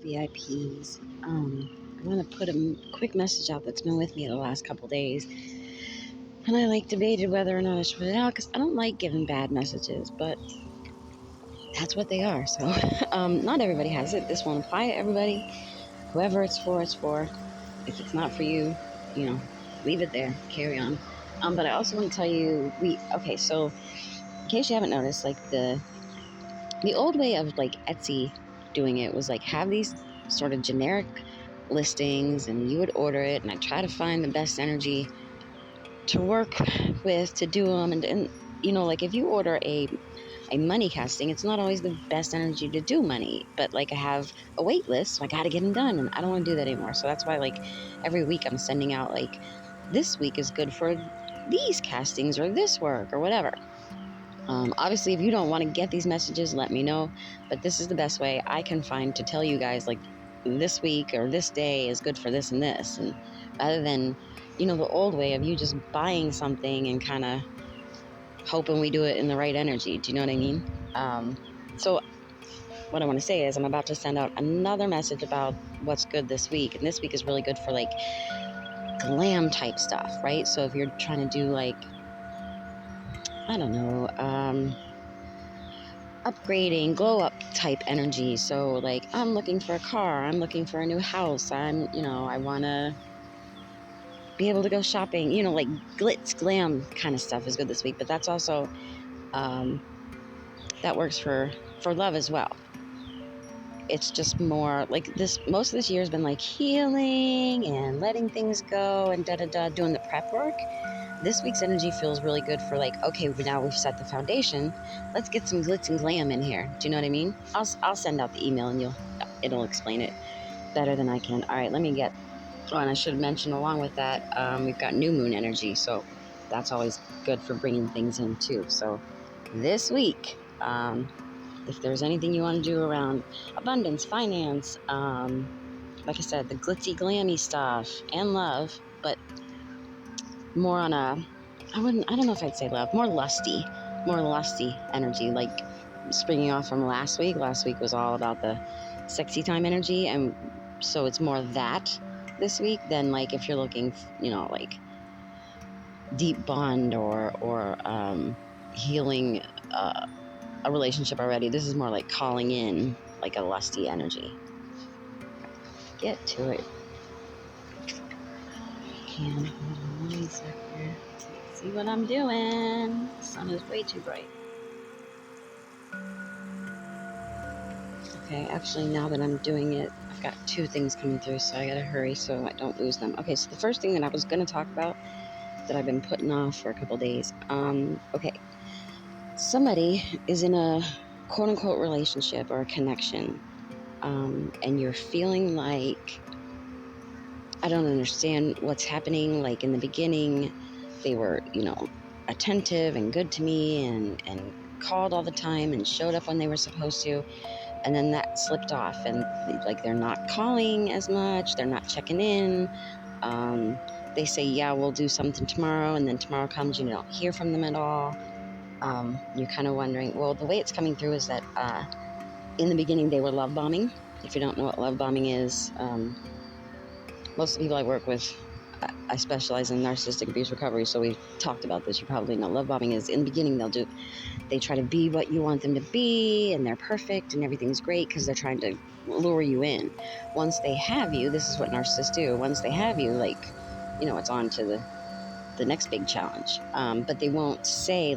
VIPs. I want to put a quick message out that's been with me the last couple days. And I debated whether or not I should put it out because I don't like giving bad messages, but that's what they are. So not everybody has it. This won't apply to everybody. Whoever it's for, it's for. If it's not for you, leave it there. Carry on. But I also want to tell you, so in case you haven't noticed, the old way of Etsy doing it was have these sort of generic listings, and you would order it, and I try to find the best energy to work with to do them, and if you order a money casting, it's not always the best energy to do money, but I have a wait list, so I got to get them done, and I don't want to do that anymore. So that's why every week I'm sending out this week is good for these castings or this work or whatever. Obviously, if you don't want to get these messages, let me know. But this is the best way I can find to tell you guys, this week or this day is good for this and this. And rather than, the old way of you just buying something and kind of hoping we do it in the right energy. Do you know what I mean? So what I want to say is I'm about to send out another message about what's good this week. And this week is really good for glam type stuff, right? So if you're trying to do I don't know, upgrading, glow up type energy. So I'm looking for a car, I'm looking for a new house, I want to be able to go shopping, glitz, glam kind of stuff is good this week. But that's also, that works for love as well. It's just more most of this year has been healing and letting things go and doing the prep work. This week's energy feels really good for okay, now we've set the foundation. Let's get some glitz and glam in here. Do you know what I mean? I'll send out the email and it'll explain it better than I can. All right, let me get. Oh, and I should mention along with that, we've got new moon energy, so that's always good for bringing things in too. So this week, if there's anything you want to do around abundance, finance, like I said, the glitzy, glammy stuff and love, but more on I don't know if I'd say love, more lusty energy, springing off from last week. Last week was all about the sexy time energy, and so it's more that this week than if you're looking, deep bond or healing a relationship already. This is more calling in a lusty energy. Get to it. Hold on 1 second. Let's see what I'm doing. The sun is way too bright. Okay, actually, now that I'm doing it, I've got 2 things coming through, so I gotta hurry so I don't lose them. Okay, so the first thing that I was gonna talk about that I've been putting off for a couple days. Okay, somebody is in a quote-unquote relationship or a connection, and you're feeling I don't understand what's happening. In the beginning, they were, attentive and good to me and called all the time and showed up when they were supposed to. And then that slipped off, and they're not calling as much. They're not checking in. They say, yeah, we'll do something tomorrow. And then tomorrow comes, you don't hear from them at all. You're kind of wondering, well, the way it's coming through is that in the beginning, they were love bombing. If you don't know what love bombing is, most of the people I work with, I specialize in narcissistic abuse recovery, so we've talked about this. You probably know love bombing is in the beginning they try to be what you want them to be, and they're perfect and everything's great because they're trying to lure you in. Once they have you, this is what narcissists do. Once they have you, it's on to the next big challenge. But they won't say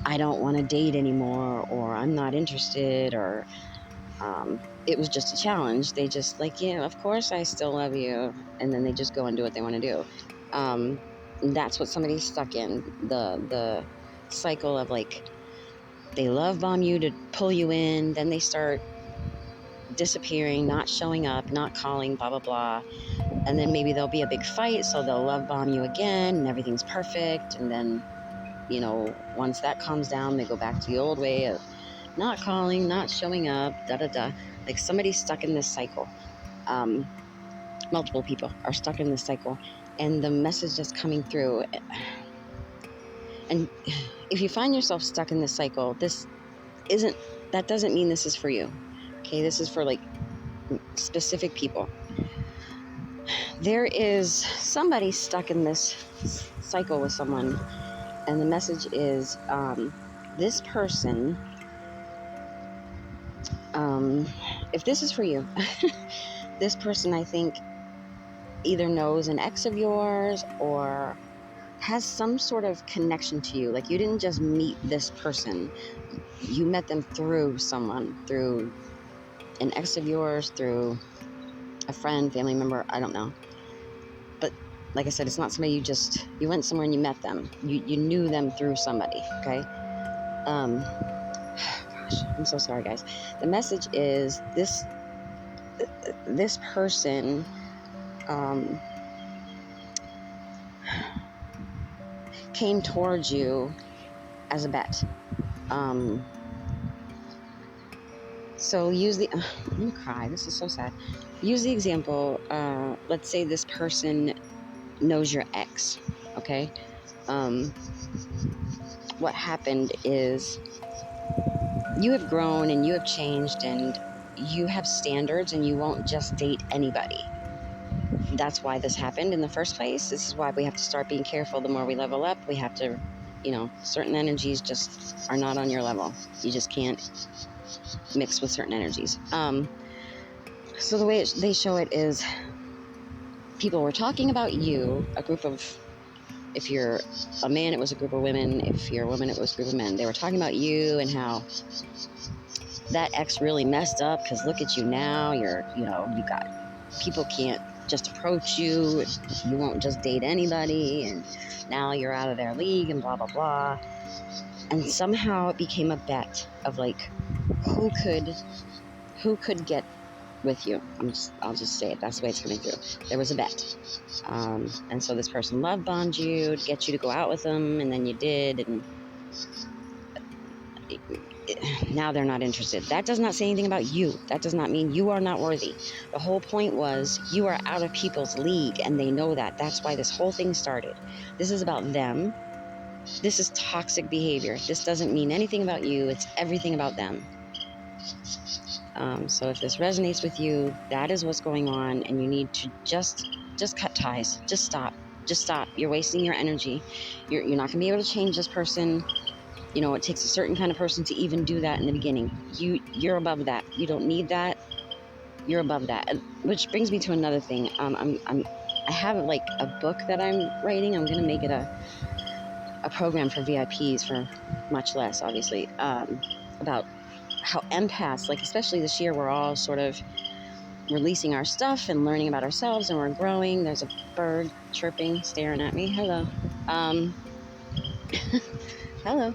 I don't want to date anymore, or I'm not interested, or it was just a challenge. They just yeah, of course I still love you, and then they just go and do what they want to do. That's what somebody's stuck in, the cycle of they love bomb you to pull you in, then they start disappearing, not showing up, not calling, blah blah blah, and then maybe there'll be a big fight, so they'll love bomb you again and everything's perfect, and then once that calms down, they go back to the old way of not calling, not showing up, somebody's stuck in this cycle. Multiple people are stuck in this cycle, and the message that's coming through. And if you find yourself stuck in this cycle, that doesn't mean this is for you. Okay, this is for specific people. There is somebody stuck in this cycle with someone, and the message is this person, if this is for you, this person, I think, either knows an ex of yours or has some sort of connection to you. Like, you didn't just meet this person, you met them through someone, through an ex of yours, through a friend, family member, I don't know. But like I said, it's not somebody you went somewhere and you met them. You knew them through somebody, okay? Gosh, I'm so sorry, guys. The message is this person came towards you as a bet. So use the, I'm gonna cry, this is so sad. Use the example, let's say this person knows your ex, okay? What happened is you have grown and you have changed and you have standards and you won't just date anybody. That's why this happened in the first place. This is why we have to start being careful. The more we level up, we have to, certain energies just are not on your level. You just can't mix with certain energies. So the way they show it is people were talking about you, a group of, if you're a man, it was a group of women. If you're a woman, it was a group of men. They were talking about you and how that ex really messed up because look at you now. You got, people can't just approach you. You won't just date anybody. And now you're out of their league and blah, blah, blah. And somehow it became a bet of like, who could get with you. I'll just say it. That's the way it's coming through. There was a bet. And so this person love bombed you to get you to go out with them. And then you did. And now they're not interested. That does not say anything about you. That does not mean you are not worthy. The whole point was you are out of people's league and they know that. That's why this whole thing started. This is about them. This is toxic behavior. This doesn't mean anything about you. It's everything about them. So if this resonates with you, that is what's going on, and you need to just cut ties. Just stop. Just stop. You're wasting your energy. You're not going to be able to change this person. It takes a certain kind of person to even do that in the beginning. You're above that. You don't need that. You're above that. Which brings me to another thing. I have like a book that I'm writing. I'm going to make it a program for VIPs for much less, obviously, about how empaths, like especially this year, we're all sort of releasing our stuff and learning about ourselves, and we're growing. There's a bird chirping, staring at me. Hello. Hello.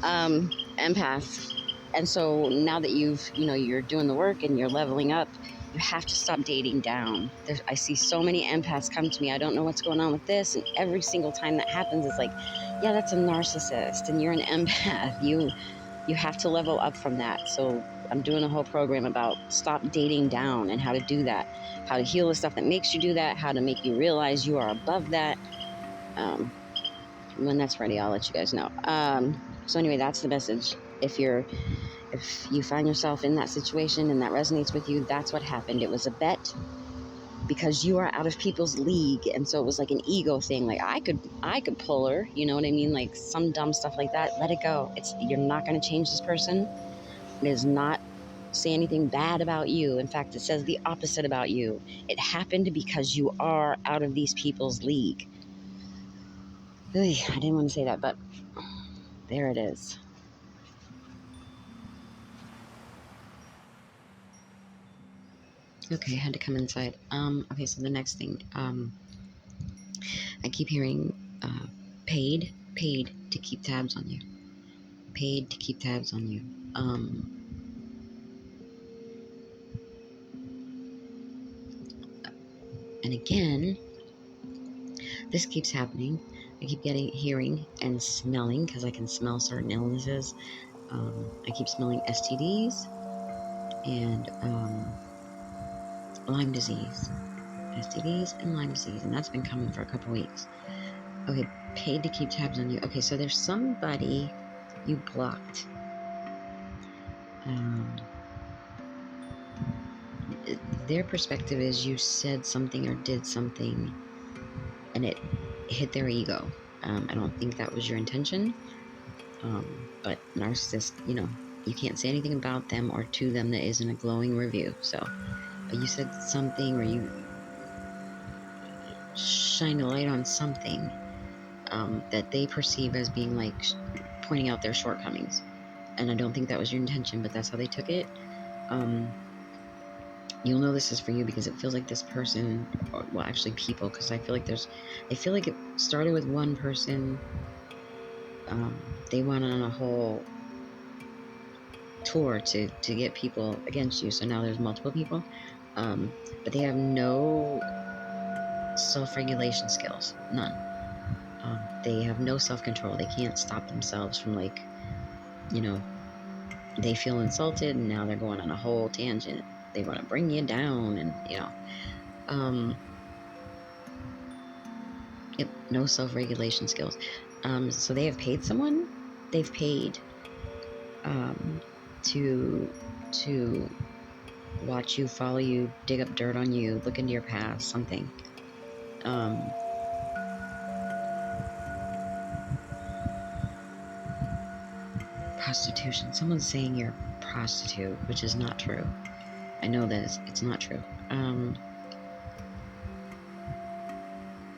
Empaths. And so now that you're doing the work and you're leveling up, you have to stop dating down. I see so many empaths come to me. I don't know what's going on with this. And every single time that happens, it's like, yeah, that's a narcissist and you're an empath. You have to level up from that. So I'm doing a whole program about stop dating down and how to do that, how to heal the stuff that makes you do that, how to make you realize you are above that. When that's ready, I'll let you guys know. So anyway, that's the message. If you find yourself in that situation and that resonates with you, that's what happened. It was a bet because you are out of people's league, and so it was like an ego thing. Like I could pull her, you know what I mean? Like some dumb stuff like that. Let it go. You're not going to change this person. It does not say anything bad about you. In fact, it says the opposite about you. It happened because you are out of these people's league. I didn't want to say that, but there it is. Okay, I had to come inside. Okay, so the next thing, I keep hearing, paid to keep tabs on you. Paid to keep tabs on you. And again, this keeps happening. I keep hearing and smelling, because I can smell certain illnesses. I keep smelling STDs and Lyme disease. STDs and Lyme disease, and that's been coming for a couple weeks. Okay, paid to keep tabs on you. Okay, so there's somebody you blocked. their perspective is you said something or did something and it hit their ego. I don't think that was your intention. But narcissists, you can't say anything about them or to them that isn't a glowing review. So, but you said something or you shine a light on something that they perceive as being like pointing out their shortcomings. And I don't think that was your intention, but that's how they took it. Um, you'll know this is for you because it feels like this person, or, well, actually people, because I feel like it started with one person. They went on a whole tour to get people against you. So now there's multiple people, but they have no self-regulation skills, none. They have no self-control. They can't stop themselves from you know, they feel insulted and now they're going on a whole tangent. They want to bring you down and, um, yep, no self-regulation skills. So they have paid someone. They've paid um, to to watch you, follow you, dig up dirt on you, look into your past, something. Um, prostitution. Someone's saying you're a prostitute, which is not true. I know that it's not true.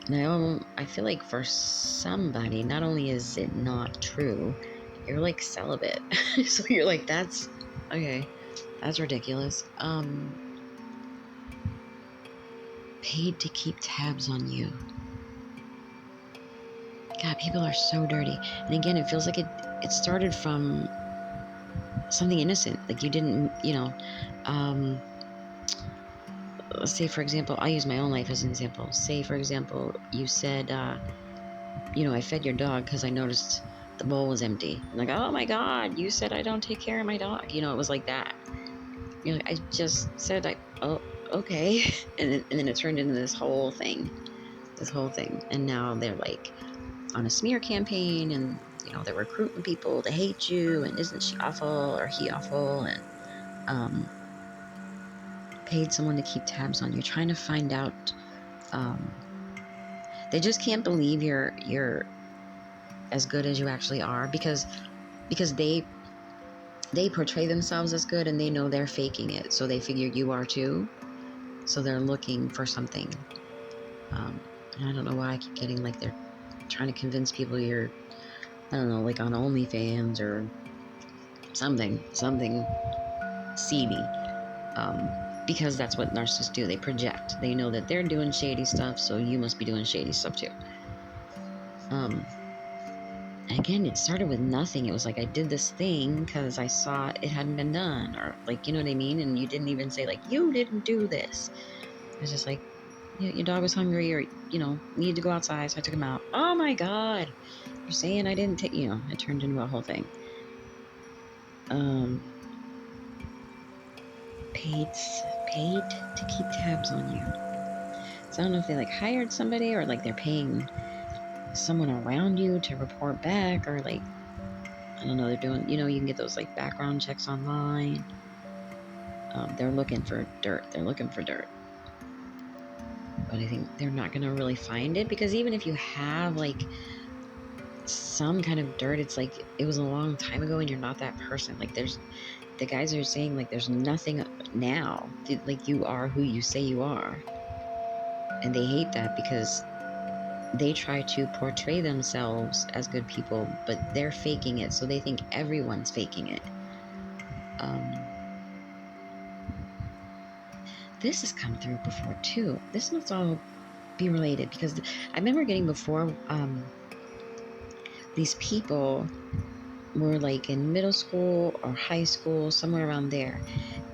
Now, I feel like for somebody, not only is it not true, you're like celibate. So you're like, that's okay. That's ridiculous. Paid to keep tabs on you. God, people are so dirty. And again, it feels like it started from something innocent. Like you didn't, let's say, for example, I use my own life as an example. Say, for example, you said, I fed your dog because I noticed the bowl was empty. I'm like, oh my God, you said I don't take care of my dog. It was like that. I just said, oh, okay. And then it turned into this whole thing. And now they're like on a smear campaign and, they're recruiting people to hate you. And isn't she awful or he awful? And, paid someone to keep tabs on you, trying to find out. They just can't believe you're as good as you actually are because they portray themselves as good and they know they're faking it, so they figure you are too. So they're looking for something. And I don't know why I keep getting like they're trying to convince people you're, I don't know, like on OnlyFans or something seedy. Because that's what narcissists do. They project. They know that they're doing shady stuff, so you must be doing shady stuff too. Again, it started with nothing. It was like I did this thing because I saw it hadn't been done, or like, you know what I mean? And you didn't even say like, you didn't do this. It was just like, your dog was hungry or, needed to go outside, so I took him out. Oh my God, you're saying I didn't take, it turned into a whole thing. Paid to keep tabs on you. So I don't know if they like hired somebody or like they're paying someone around you to report back, or like, I don't know, they're doing, you can get those like background checks online. They're looking for dirt. But I think they're not going to really find it, because even if you have like some kind of dirt, it's like it was a long time ago and you're not that person. Like the guys are saying like there's nothing now. Like you are who you say you are. And they hate that because they try to portray themselves as good people, but they're faking it. So they think everyone's faking it. This has come through before too. This must all be related, because I remember getting before, these people were like in middle school or high school, somewhere around there,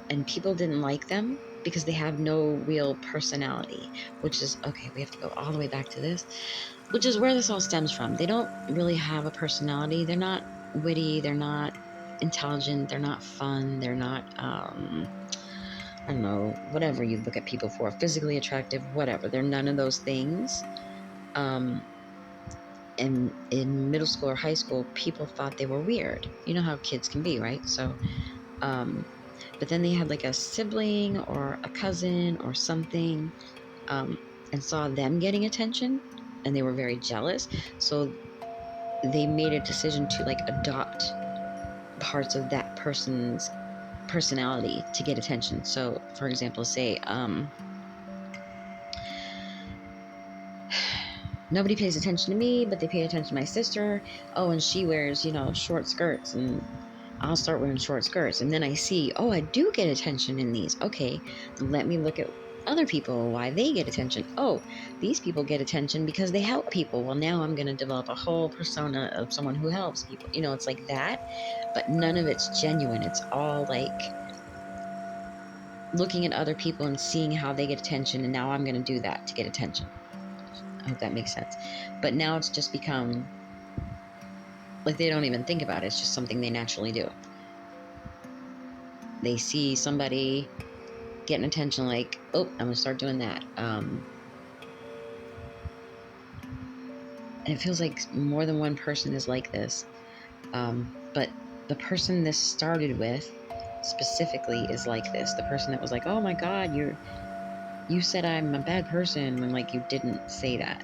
and people didn't like them because they have no real personality, which is, okay, we have to go all the way back to this, which is where this all stems from. They don't really have a personality. They're not witty. They're not intelligent. They're not fun. They're not, I don't know, whatever you look at people for, physically attractive, whatever. They're none of those things. And in middle school or high school, people thought they were weird. You know how kids can be, right? So, but then they had like a sibling or a cousin or something, and saw them getting attention, and they were very jealous. So they made a decision to like adopt parts of that person's personality to get attention. So, for example, say nobody pays attention to me, but they pay attention to my sister. Oh, and she wears, short skirts, and I'll start wearing short skirts. And then I see, oh, I do get attention in these. Okay, let me look at other people, why they get attention. Oh, these people get attention because they help people. Well, now I'm going to develop a whole persona of someone who helps people. It's like that, but none of it's genuine. It's all like looking at other people and seeing how they get attention, and now I'm going to do that to get attention. I hope that makes sense. But now it's just become like they don't even think about it. It's just something they naturally do. They see somebody getting attention, like, oh, I'm gonna start doing that. And it feels like more than one person is like this. But the person this started with specifically is like this. The person that was like, oh my God, you said I'm a bad person when like you didn't say that.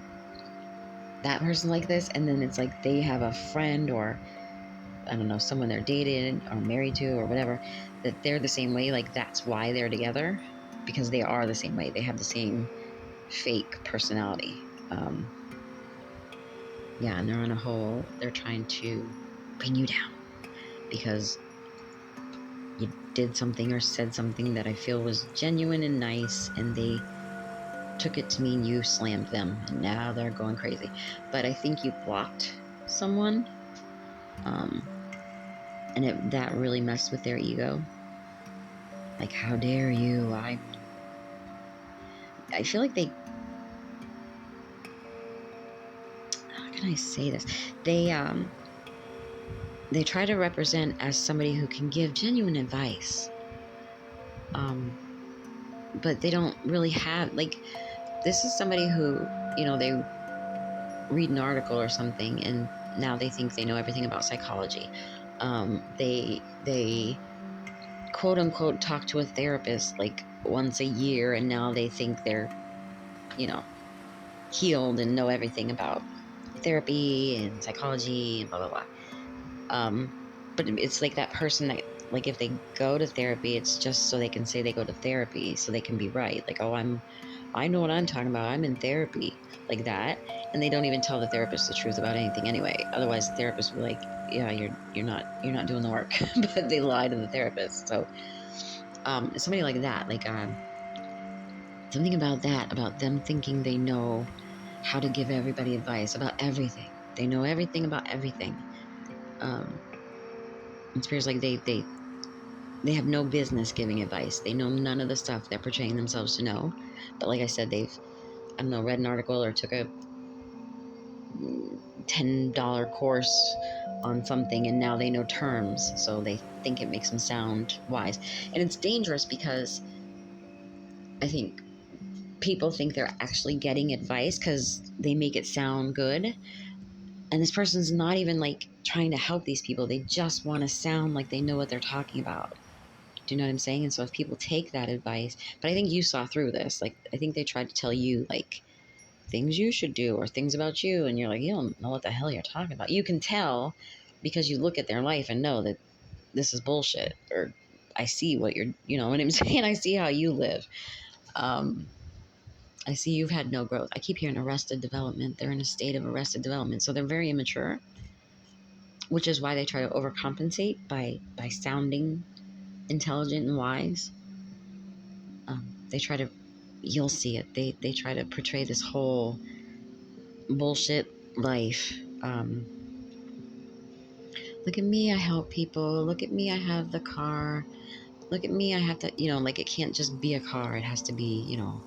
That person like this, and then it's like they have a friend or I don't know, someone they're dated or married to or whatever, that they're the same way. Like that's why they're together, because they are the same way. They have the same fake personality. Yeah, and they're on a whole, they're trying to bring you down because you did something or said something that I feel was genuine and nice, and they took it to mean you slammed them, and now they're going crazy. But I think you blocked someone, um, and that really messed with their ego. Like, how dare you? I feel like how can I say this? They try to represent as somebody who can give genuine advice. But they don't really have, like, this is somebody who, they read an article or something and now they think they know everything about psychology. They quote unquote talk to a therapist like once a year, and now they think they're, you know, healed and know everything about therapy and psychology and blah blah blah. But it's like that person that, like, if they go to therapy, it's just so they can say they go to therapy so they can be right. Like, oh, I know what I'm talking about. I'm in therapy, like that. And they don't even tell the therapist the truth about anything anyway. Otherwise, the therapist will be like, yeah, you're not doing the work. But they lie to the therapist. So somebody like that, like something about that, about them thinking they know how to give everybody advice about everything. They know everything about everything. Um, it appears like they have no business giving advice. They know none of the stuff they're portraying themselves to know. But like I said, they've, I don't know, read an article or took a $10 course on something, and now they know terms, so they think it makes them sound wise. And it's dangerous because I think people think they're actually getting advice because they make it sound good. And this person's not even like trying to help these people. They just want to sound like they know what they're talking about. Do you know what I'm saying? And so if people take that advice, but I think you saw through this. Like, I think they tried to tell you, like, things you should do or things about you. And you're like, you don't know what the hell you're talking about. You can tell because you look at their life and know that this is bullshit. Or I see what you're, you know what I'm saying? I see how you live. I see you've had no growth. I keep hearing arrested development. They're in a state of arrested development. So they're very immature, which is why they try to overcompensate by sounding intelligent and wise. They try to, you'll see it. They try to portray this whole bullshit life. Look at me, I help people. Look at me, I have the car. Look at me, I have to, like, it can't just be a car. It has to be, a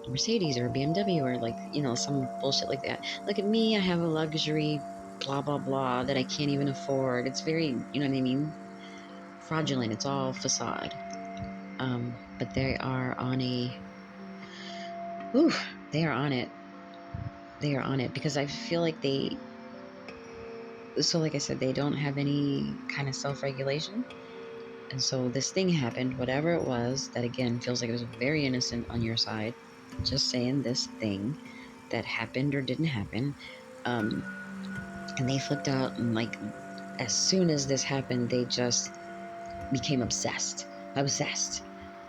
Mercedes or a BMW or, like, some bullshit like that. Look at me, I have a luxury blah blah blah that I can't even afford. It's very, you know what I mean, fraudulent. It's all facade. But they are on a, ooh, they are on it. They are on it because I feel like so like I said, they don't have any kind of self-regulation. And so this thing happened, whatever it was, that again feels like it was very innocent on your side. Just saying this thing that happened or didn't happen. And they flipped out, and like as soon as this happened, they just became obsessed. Obsessed.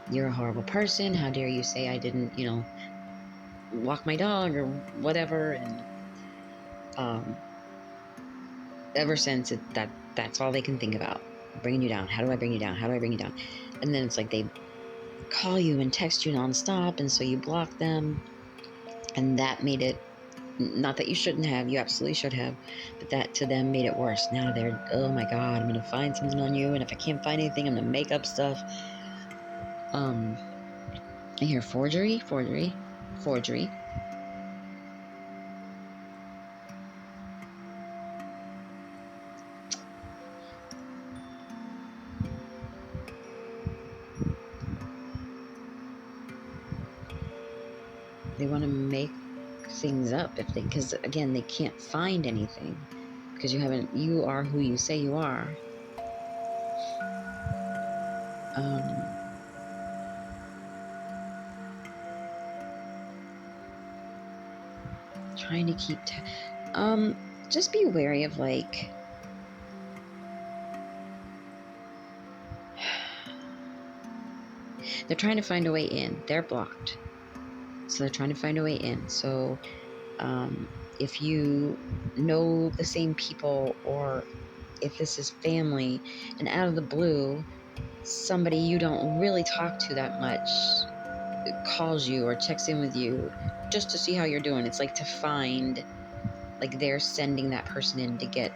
You're a horrible person. How dare you say I didn't, walk my dog or whatever. And ever since that's all they can think about. Bringing you down. How do I bring you down? How do I bring you down? And then it's like they call you and text you nonstop, and so you block them. And that made it, not that you shouldn't have, you absolutely should have, but that to them made it worse. Now they're, oh my God, I'm gonna find something on you, and if I can't find anything, I'm gonna make up stuff. I hear forgery. They want to make things up because again, they can't find anything because you are who you say you are. Trying to keep just be wary of like they're trying to find a way in. They're blocked, so they're trying to find a way in. So if you know the same people, or if this is family, and out of the blue somebody you don't really talk to that much calls you or checks in with you just to see how you're doing, it's like to find, like they're sending that person in to get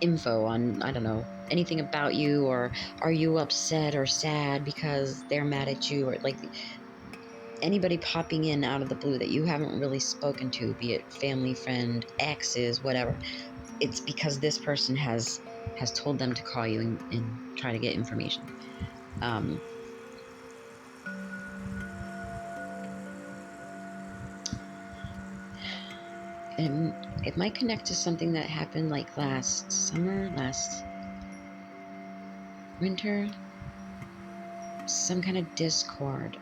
info on, I don't know, anything about you, or are you upset or sad because they're mad at you, or like anybody popping in out of the blue that you haven't really spoken to, be it family, friend, exes, whatever. It's because this person has told them to call you and try to get information. And it might connect to something that happened like last summer, last winter, some kind of discord.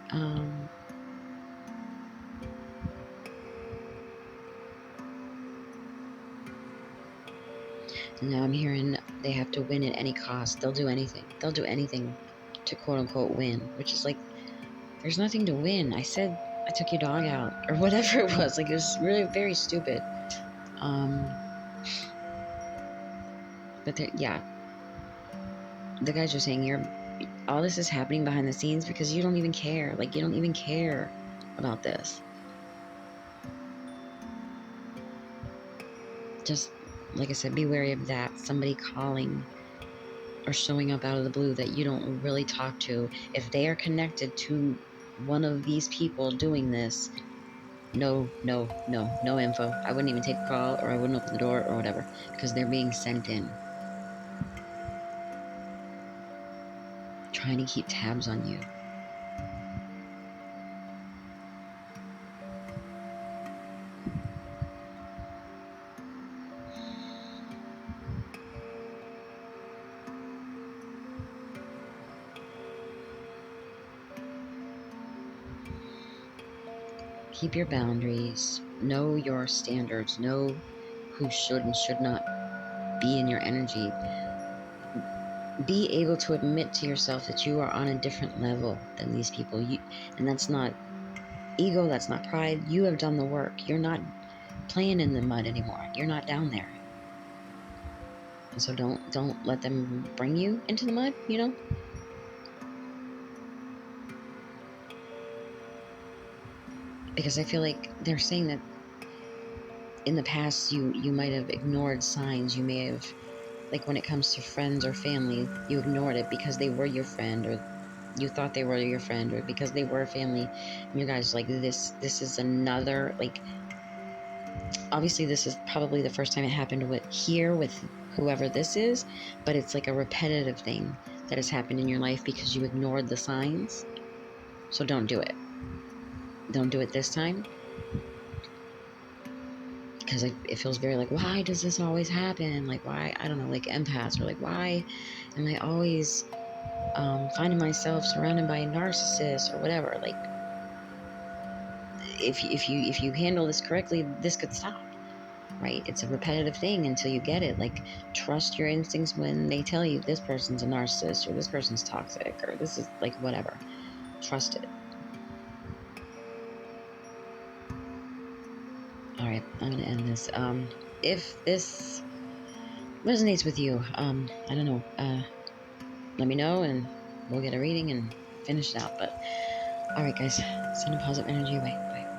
Now I'm hearing they have to win at any cost. They'll do anything. They'll do anything to quote unquote win, which is like, there's nothing to win. I said I took your dog out, or whatever it was. Like, it was really very stupid. But yeah, the guys are saying all this is happening behind the scenes because you don't even care. Like, you don't even care about this. Just like I said, be wary of that. Somebody calling or showing up out of the blue that you don't really talk to. If they are connected to one of these people doing this, no info. I wouldn't even take a call, or I wouldn't open the door or whatever, because they're being sent in. Trying to keep tabs on you. Keep your boundaries. Know your standards. Know who should and should not be in your energy. Be able to admit to yourself that you are on a different level than these people. And that's not ego, that's not pride. You have done the work. You're not playing in the mud anymore. You're not down there. And so don't let them bring you into the mud, Because I feel like they're saying that in the past you might have ignored signs. You may have, like when it comes to friends or family, you ignored it because they were your friend, or you thought they were your friend, or because they were family. And you guys, like, this is another, like, obviously this is probably the first time it happened with whoever this is, but it's like a repetitive thing that has happened in your life because you ignored the signs. So don't do it. Don't do it this time, because it feels very like, why does this always happen? Like, why, I don't know, like empaths are like, why am I always finding myself surrounded by narcissists or whatever? Like, if you handle this correctly, this could stop, right? It's a repetitive thing until you get it. Like, trust your instincts when they tell you this person's a narcissist or this person's toxic or this is like whatever. Trust it. All right, I'm gonna end this. If this resonates with you, I don't know, let me know and we'll get a reading and finish it out. But all right, guys, send a positive energy away. Bye.